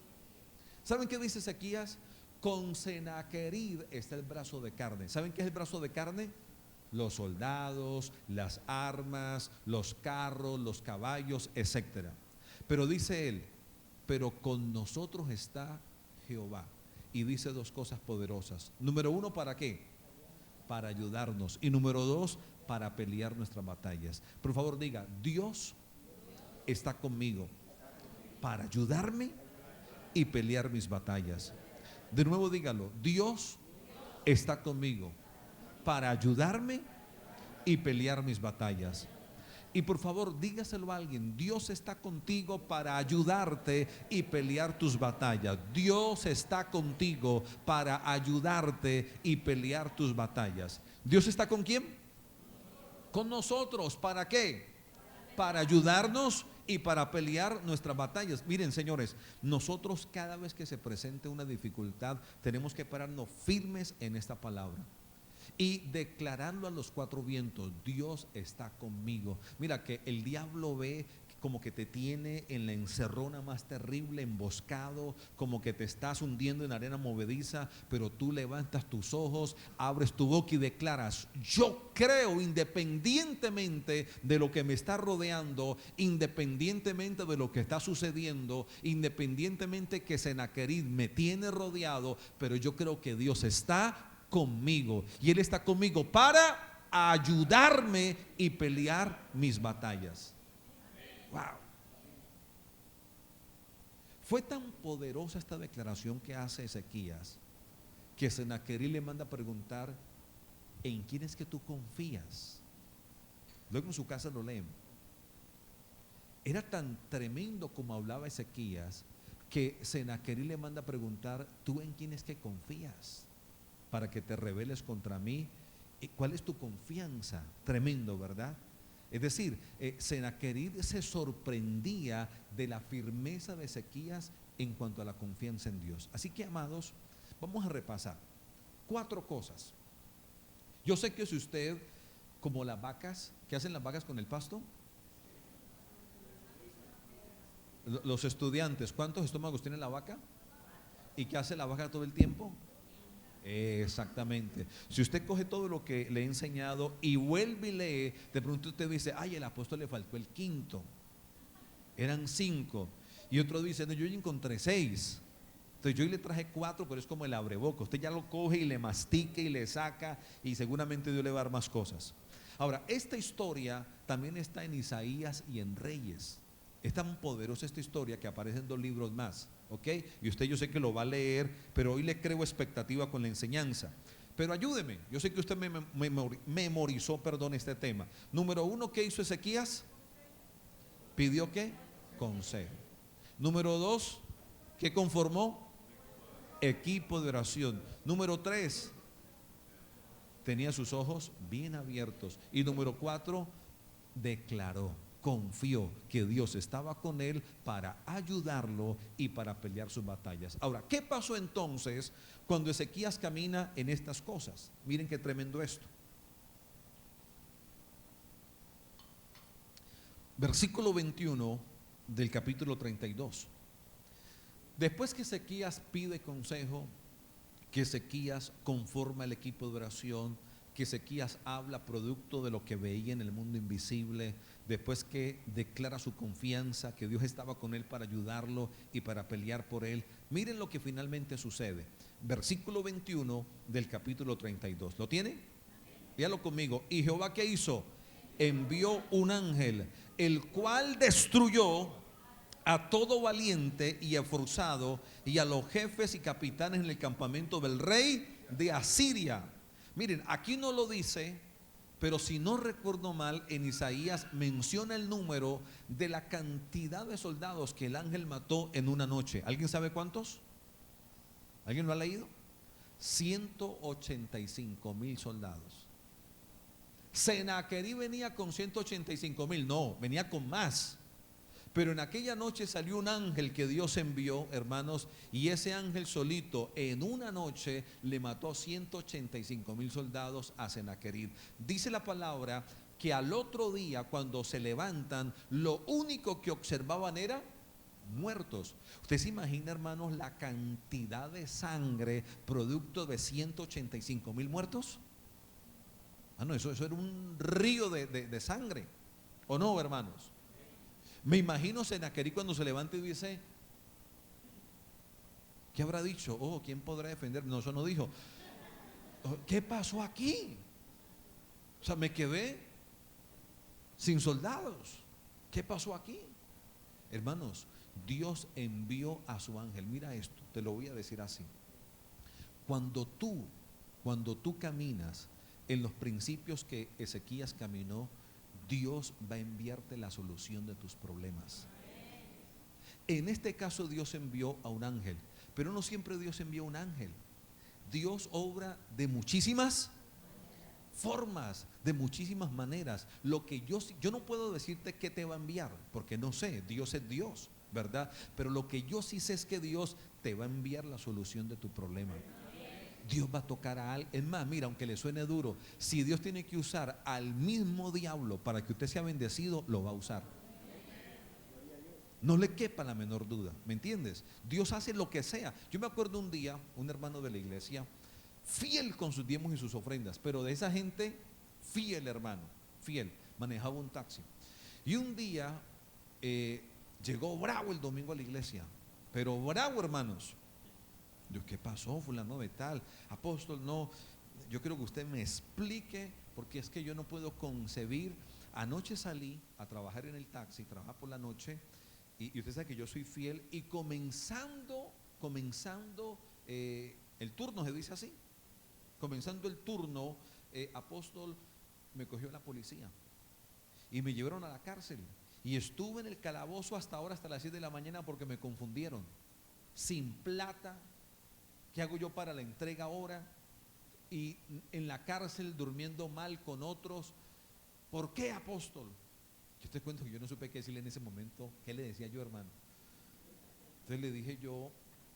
¿Saben qué dice Ezequías? Con Senaquerib está el brazo de carne. ¿Saben qué es el brazo de carne? Los soldados, las armas, los carros, los caballos, etcétera. Pero dice él, pero con nosotros está Jehová. Y dice dos cosas poderosas. Número uno, ¿para qué? Para ayudarnos. Y número dos, para pelear nuestras batallas. Por favor diga, Dios está conmigo para ayudarme y pelear mis batallas. De nuevo dígalo, Dios está conmigo para ayudarme y pelear mis batallas. Y por favor, dígaselo a alguien, Dios está contigo para ayudarte y pelear tus batallas. Dios está contigo para ayudarte y pelear tus batallas. ¿Dios está con quién? Con nosotros. ¿Para qué? Para ayudarnos y para pelear nuestras batallas. Miren, señores, nosotros cada vez que se presente una dificultad tenemos que pararnos firmes en esta palabra y declararlo a los cuatro vientos: Dios está conmigo. Mira que el diablo ve como que te tiene en la encerrona más terrible, emboscado, como que te estás hundiendo en arena movediza, pero tú levantas tus ojos, abres tu boca y declaras: yo creo, independientemente de lo que me está rodeando, independientemente de lo que está sucediendo, independientemente que Senaquerib me tiene rodeado, pero yo creo que Dios está conmigo y Él está conmigo para ayudarme y pelear mis batallas. Wow. Fue tan poderosa esta declaración que hace Ezequías que Senaquerib le manda a preguntar: ¿en quién es que tú confías? Luego en su casa lo leen. Era tan tremendo como hablaba Ezequías que Senaquerib le manda a preguntar: ¿tú en quién es que confías para que te rebeles contra mí? ¿Cuál es tu confianza? Tremendo, ¿verdad? Es decir, Senaquerib se sorprendía de la firmeza de Ezequías en cuanto a la confianza en Dios. Así que, amados, vamos a repasar 4 cosas. Yo sé que si usted, como las vacas, ¿qué hacen las vacas con el pasto? Los estudiantes, ¿cuántos estómagos tiene la vaca? ¿Y qué hace la vaca todo el tiempo? Exactamente. Si usted coge todo lo que le he enseñado y vuelve y lee, de pronto usted dice: ay, el apóstol le faltó el quinto, eran 5. Y otro dice: no, yo ya encontré 6. Entonces yo le traje 4, pero es como el abreboca. Usted ya lo coge y le mastica y le saca, y seguramente Dios le va a dar más cosas. Ahora, esta historia también está en Isaías y en Reyes. Es tan poderosa esta historia que aparece en 2 libros más, ¿ok? Y usted, yo sé que lo va a leer, pero hoy le creo expectativa con la enseñanza. Pero ayúdeme, yo sé que usted memorizó, este tema. Número 1, ¿qué hizo Ezequías? ¿Pidió qué? Consejo. Número 2, ¿qué conformó? Equipo de oración. Número 3, tenía sus ojos bien abiertos. Y número 4, declaró, confió que Dios estaba con él para ayudarlo y para pelear sus batallas. Ahora, ¿qué pasó entonces cuando Ezequías camina en estas cosas? Miren qué tremendo esto. Versículo 21 del capítulo 32. Después que Ezequías pide consejo, que Ezequías conforma el equipo de oración, que Ezequías habla producto de lo que veía en el mundo invisible, después que declara su confianza, que Dios estaba con él para ayudarlo y para pelear por él, miren lo que finalmente sucede. Versículo 21 del capítulo 32. ¿Lo tiene? Léalo conmigo. ¿Y Jehová qué hizo? Envió un ángel, el cual destruyó a todo valiente y esforzado y a los jefes y capitanes en el campamento del rey de Asiria. Miren, aquí no lo dice, pero si no recuerdo mal, en Isaías menciona el número de la cantidad de soldados que el ángel mató en una noche. ¿Alguien sabe cuántos? ¿Alguien lo ha leído? 185,000 soldados. Senaquerib venía con 185,000, no, venía con más. Pero en aquella noche salió un ángel que Dios envió, hermanos, y ese ángel solito en una noche le mató 185,000 soldados a Senaquerib. Dice la palabra que al otro día cuando se levantan, lo único que observaban era muertos. ¿Usted se imagina, hermanos, la cantidad de sangre producto de 185,000 muertos? Ah, no, eso era un río de sangre. ¿O no, hermanos? Me imagino Senaquerí cuando se levanta y dice, ¿qué habrá dicho? Oh, ¿quién podrá defender? No, eso no dijo. ¿Qué pasó aquí? O sea, me quedé sin soldados. ¿Qué pasó aquí? Hermanos, Dios envió a su ángel. Mira esto, te lo voy a decir así. Cuando tú caminas en los principios que Ezequías caminó, Dios va a enviarte la solución de tus problemas. En este caso Dios envió a un ángel, pero no siempre Dios envía un ángel. Dios obra de muchísimas formas, de muchísimas maneras. Lo que yo no puedo decirte qué te va a enviar, porque no sé, Dios es Dios, ¿verdad? Pero lo que yo sí sé es que Dios te va a enviar la solución de tu problema. Dios va a tocar a alguien. Es más, mira, aunque le suene duro, si Dios tiene que usar al mismo diablo para que usted sea bendecido, lo va a usar. No le quepa la menor duda, ¿me entiendes? Dios hace lo que sea. Yo me acuerdo un día, un hermano de la iglesia, fiel con sus diezmos y sus ofrendas, pero de esa gente, fiel hermano, fiel, manejaba un taxi. Y un día llegó bravo el domingo a la iglesia, pero bravo, hermanos. Yo, ¿qué pasó, fulano de tal? Apóstol, no, yo quiero que usted me explique, porque es que yo no puedo concebir. Anoche salí a trabajar en el taxi, trabajar por la noche, y usted sabe que yo soy fiel, y comenzando el turno, se dice así, comenzando el turno, apóstol, me cogió la policía y me llevaron a la cárcel, y estuve en el calabozo hasta ahora, hasta las 7 de la mañana, porque me confundieron, sin plata. ¿Qué hago yo para la entrega ahora? Y en la cárcel durmiendo mal con otros. ¿Por qué, apóstol? Yo te cuento que yo no supe qué decirle en ese momento. ¿Qué le decía yo, hermano? Entonces le dije yo,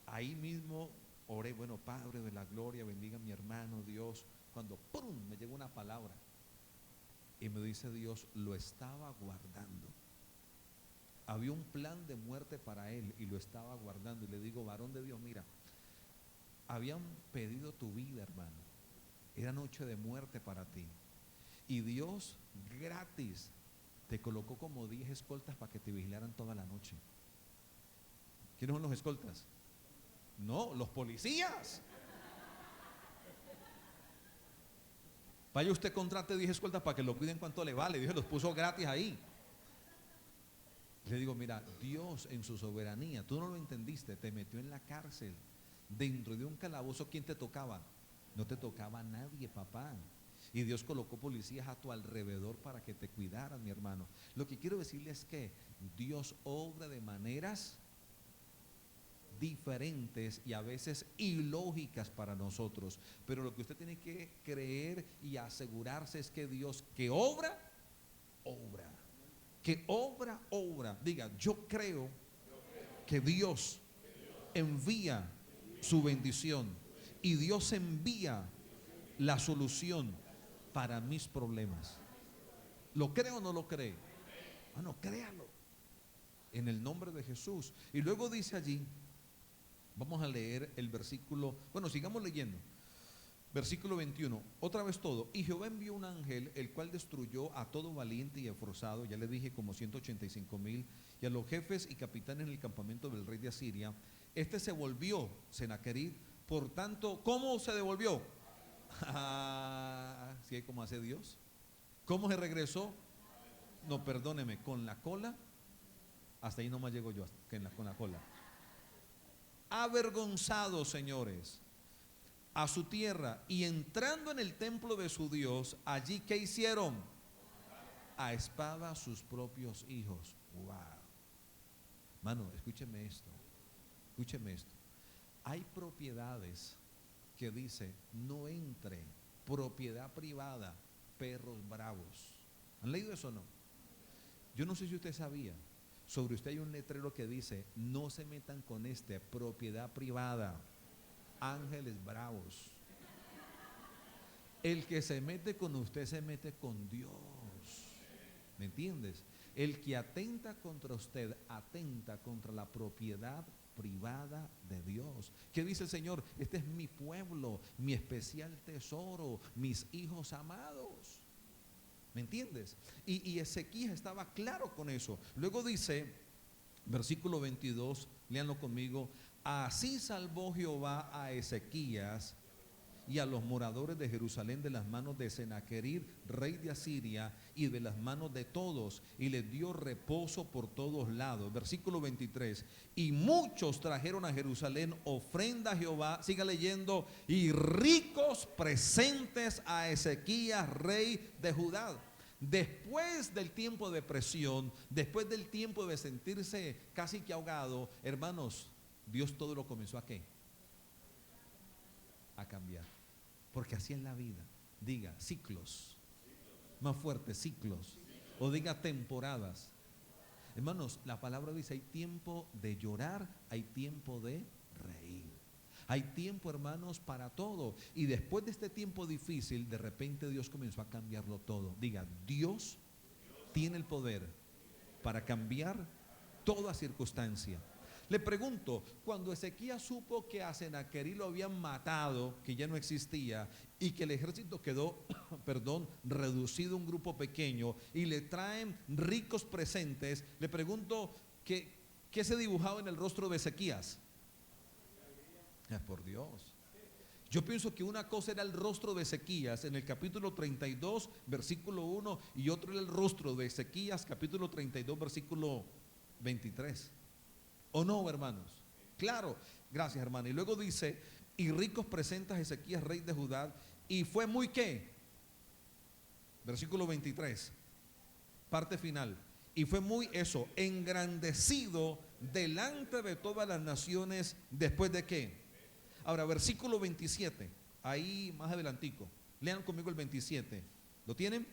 ahí mismo oré, bueno, Padre de la gloria, bendiga a mi hermano, Dios. Cuando ¡pum!, me llegó una palabra y me dice Dios, lo estaba guardando. Había un plan de muerte para él y lo estaba guardando. Y le digo, varón de Dios, mira, habían pedido tu vida, hermano. Era noche de muerte para ti. Y Dios gratis te colocó como 10 escoltas para que te vigilaran toda la noche. ¿Quiénes son los escoltas? No, los policías. Vaya usted, contrate 10 escoltas para que lo cuiden, cuánto le vale. Dios los puso gratis ahí. Le digo, mira, Dios en su soberanía, tú no lo entendiste, te metió en la cárcel, dentro de un calabozo. ¿Quién te tocaba? No te tocaba nadie, papá. Y Dios colocó policías a tu alrededor para que te cuidaran, mi hermano. Lo que quiero decirle es que Dios obra de maneras diferentes y a veces ilógicas para nosotros, pero lo que usted tiene que creer y asegurarse es que Dios que obra, obra, que obra, obra. Diga, yo creo que Dios envía su bendición y Dios envía la solución para mis problemas. ¿Lo cree o no lo cree? Bueno, créalo en el nombre de Jesús. Y luego dice allí, vamos a leer el versículo, bueno, sigamos leyendo. Versículo 21, otra vez todo. Y Jehová envió un ángel, el cual destruyó a todo valiente y esforzado, ya le dije, como 185,000, y a los jefes y capitanes en el campamento del rey de Asiria. Este se volvió, Senaquerib, por tanto, ¿cómo se devolvió? ¿Sí hay cómo hace Dios? ¿Cómo se regresó? No, perdóneme, con la cola, hasta ahí nomás llego yo, con la cola. Avergonzados, señores, a su tierra, y entrando en el templo de su Dios, allí ¿qué hicieron? A espada sus propios hijos. Wow. Mano, escúcheme esto. Escúcheme esto. Hay propiedades que dice no entre, propiedad privada, perros bravos. ¿Han leído eso o no? Yo no sé si usted sabía. Sobre usted hay un letrero que dice no se metan con propiedad privada, ángeles bravos. El que se mete con usted se mete con Dios. ¿Me entiendes? El que atenta contra usted, atenta contra la propiedad privada de Dios. ¿Qué dice el Señor? Este es mi pueblo, mi especial tesoro, mis hijos amados. ¿Me entiendes? Y Ezequías estaba claro con eso. Luego dice, versículo 22, léanlo conmigo: así salvó Jehová a Ezequías y a los moradores de Jerusalén de las manos de Senaquerib, rey de Asiria, y de las manos de todos, y les dio reposo por todos lados. Versículo 23, y muchos trajeron a Jerusalén ofrenda a Jehová, siga leyendo, y ricos presentes a Ezequías, rey de Judá. Después del tiempo de presión, después del tiempo de sentirse casi que ahogado, hermanos, Dios todo lo comenzó a ¿qué? A cambiar. Porque así es la vida. Diga ciclos. Más fuerte, ciclos. O diga temporadas. Hermanos, la palabra dice: hay tiempo de llorar, hay tiempo de reír. Hay tiempo, hermanos, para todo. Y después de este tiempo difícil, de repente Dios comenzó a cambiarlo todo. Diga, Dios tiene el poder para cambiar toda circunstancia. Le pregunto, cuando Ezequías supo que a Senaquerib lo habían matado, que ya no existía, y que el ejército quedó, reducido a un grupo pequeño, y le traen ricos presentes, le pregunto, ¿qué se dibujaba en el rostro de Ezequías? Por Dios. Yo pienso que una cosa era el rostro de Ezequías en el capítulo 32, versículo 1, y otro era el rostro de Ezequías, capítulo 32, versículo 23. ¿O no, hermanos? Claro, gracias, hermano. Y luego dice, y ricos presentas a Ezequías, rey de Judá, y fue muy ¿qué? Versículo 23, parte final. Y fue muy eso, engrandecido delante de todas las naciones, después de ¿qué? Ahora, versículo 27, ahí más adelantico, lean conmigo el 27, ¿lo tienen?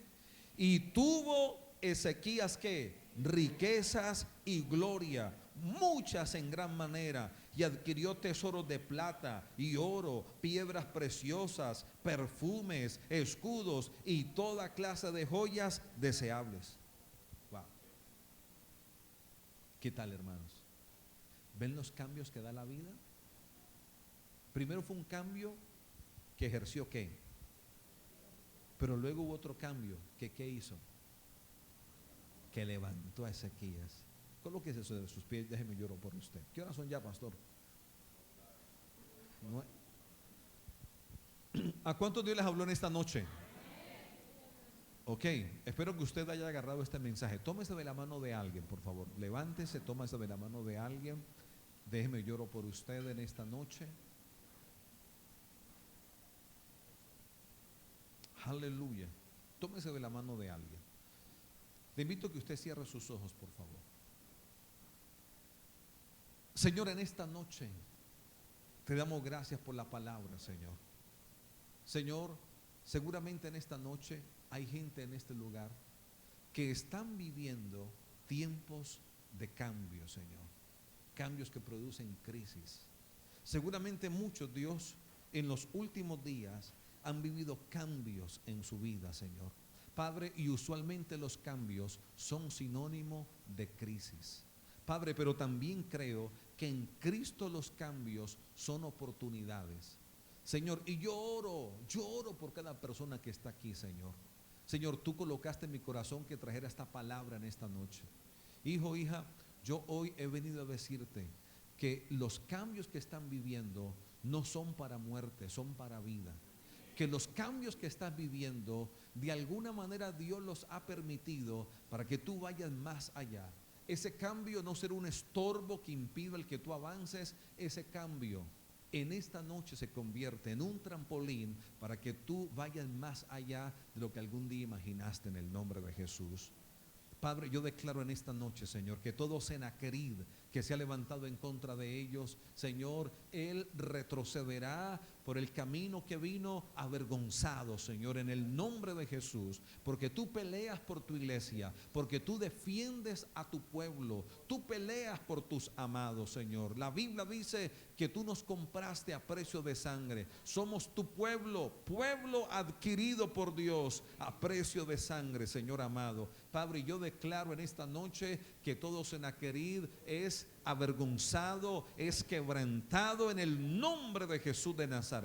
Y tuvo Ezequías ¿qué? Riquezas y gloria, muchas en gran manera, y adquirió tesoros de plata y oro, piedras preciosas, perfumes, escudos y toda clase de joyas deseables. Wow. ¿Qué tal, hermanos? ¿Ven los cambios que da la vida? Primero fue un cambio que ejerció ¿qué? Pero luego hubo otro cambio que ¿qué hizo? Que levantó a Ezequías. Colóquese sobre sus pies, déjeme lloro por usted. ¿Qué horas son ya, pastor? ¿A cuántos Dios les habló en esta noche? Ok, espero que usted haya agarrado este mensaje. Tómese de la mano de alguien, por favor. Levántese, tómese de la mano de alguien. Déjeme lloro por usted en esta noche. Aleluya. Tómese de la mano de alguien. Le invito a que usted cierre sus ojos, por favor. Señor, en esta noche te damos gracias por la palabra, Señor. Señor, seguramente en esta noche hay gente en este lugar que están viviendo tiempos de cambio, Señor. Cambios que producen crisis. Seguramente muchos, Dios, en los últimos días han vivido cambios en su vida, Señor. Padre, y usualmente los cambios son sinónimo de crisis. Padre, pero también creo que en Cristo los cambios son oportunidades. Señor, y yo oro por cada persona que está aquí, Señor. Señor, tú colocaste en mi corazón que trajera esta palabra en esta noche. Hijo, hija, yo hoy he venido a decirte que los cambios que están viviendo no son para muerte, son para vida. Que los cambios que estás viviendo, de alguna manera Dios los ha permitido para que tú vayas más allá. Ese cambio no será un estorbo que impida el que tú avances. Ese cambio en esta noche se convierte en un trampolín para que tú vayas más allá de lo que algún día imaginaste, en el nombre de Jesús. Padre, yo declaro en esta noche, Señor, que todo Senaquerib que se ha levantado en contra de ellos, Señor, él retrocederá por el camino que vino avergonzado, Señor, en el nombre de Jesús, porque tú peleas por tu iglesia, porque tú defiendes a tu pueblo, tú peleas por tus amados, Señor. La Biblia dice que tú nos compraste a precio de sangre. Somos tu pueblo, pueblo adquirido por Dios a precio de sangre, Señor amado. Padre, yo declaro en esta noche que todo Sennacherib es avergonzado, es quebrantado en el nombre de Jesús de Nazaret.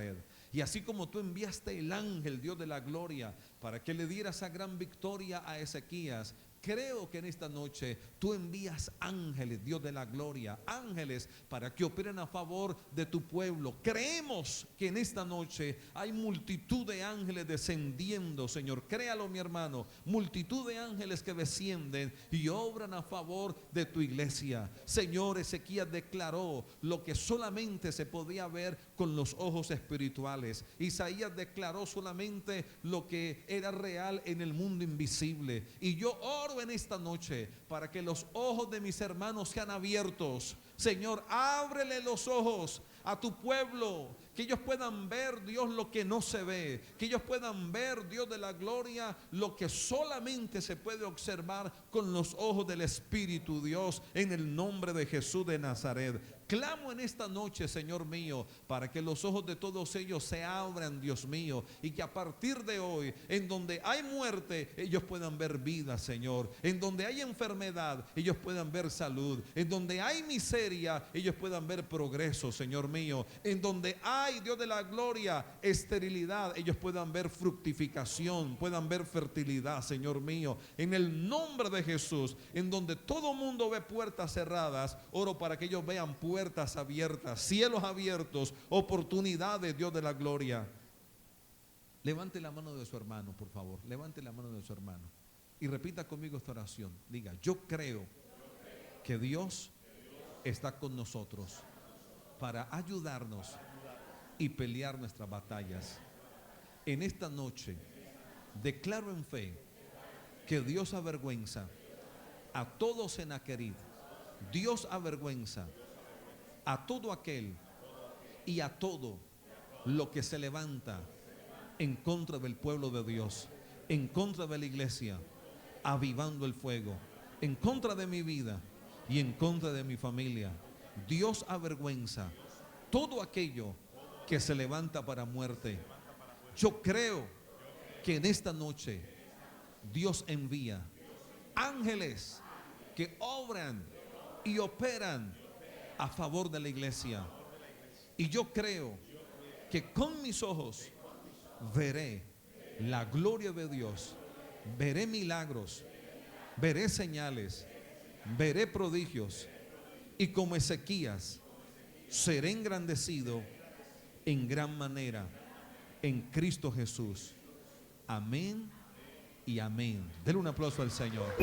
Y así como tú enviaste el ángel, Dios de la gloria, para que le diera esa gran victoria a Ezequías, creo que en esta noche tú envías ángeles, Dios de la gloria, ángeles para que operen a favor de tu pueblo. Creemos que en esta noche hay multitud de ángeles descendiendo, Señor. Créalo, mi hermano, multitud de ángeles que descienden y obran a favor de tu iglesia. Señor, Ezequías declaró lo que solamente se podía ver con los ojos espirituales. Isaías declaró solamente lo que era real en el mundo invisible. Y yo oro en esta noche para que los ojos de mis hermanos sean abiertos. Señor, ábrele los ojos a tu pueblo, que ellos puedan ver, Dios, lo que no se ve, que ellos puedan ver, Dios de la gloria, lo que solamente se puede observar con los ojos del Espíritu, Dios, en el nombre de Jesús de Nazaret. Clamo en esta noche, Señor mío, para que los ojos de todos ellos se abran, Dios mío, y que a partir de hoy, en donde hay muerte, ellos puedan ver vida, Señor. En donde hay enfermedad, ellos puedan ver salud. En donde hay miseria, ellos puedan ver progreso, Señor mío. En donde hay, Dios de la gloria, esterilidad, ellos puedan ver fructificación, puedan ver fertilidad, Señor mío. En el nombre de Jesús, en donde todo mundo ve puertas cerradas, oro para que ellos vean puertas abiertas, cielos abiertos, oportunidades, Dios de la gloria. Levante la mano de su hermano, por favor. Levante la mano de su hermano y repita conmigo esta oración. Diga: yo creo que Dios está con nosotros para ayudarnos y pelear nuestras batallas. En esta noche declaro en fe que Dios avergüenza a todo Sennacherib. Dios avergüenza a todo aquel y a todo lo que se levanta en contra del pueblo de Dios, en contra de la iglesia, avivando el fuego, en contra de mi vida y en contra de mi familia. Dios avergüenza todo aquello que se levanta para muerte. Yo creo que en esta noche Dios envía ángeles que obran y operan a favor de la iglesia. Y yo creo que con mis ojos veré la gloria de Dios, veré milagros, veré señales, veré prodigios, y como Ezequías seré engrandecido en gran manera en Cristo Jesús. Amén y amén. Denle un aplauso al Señor.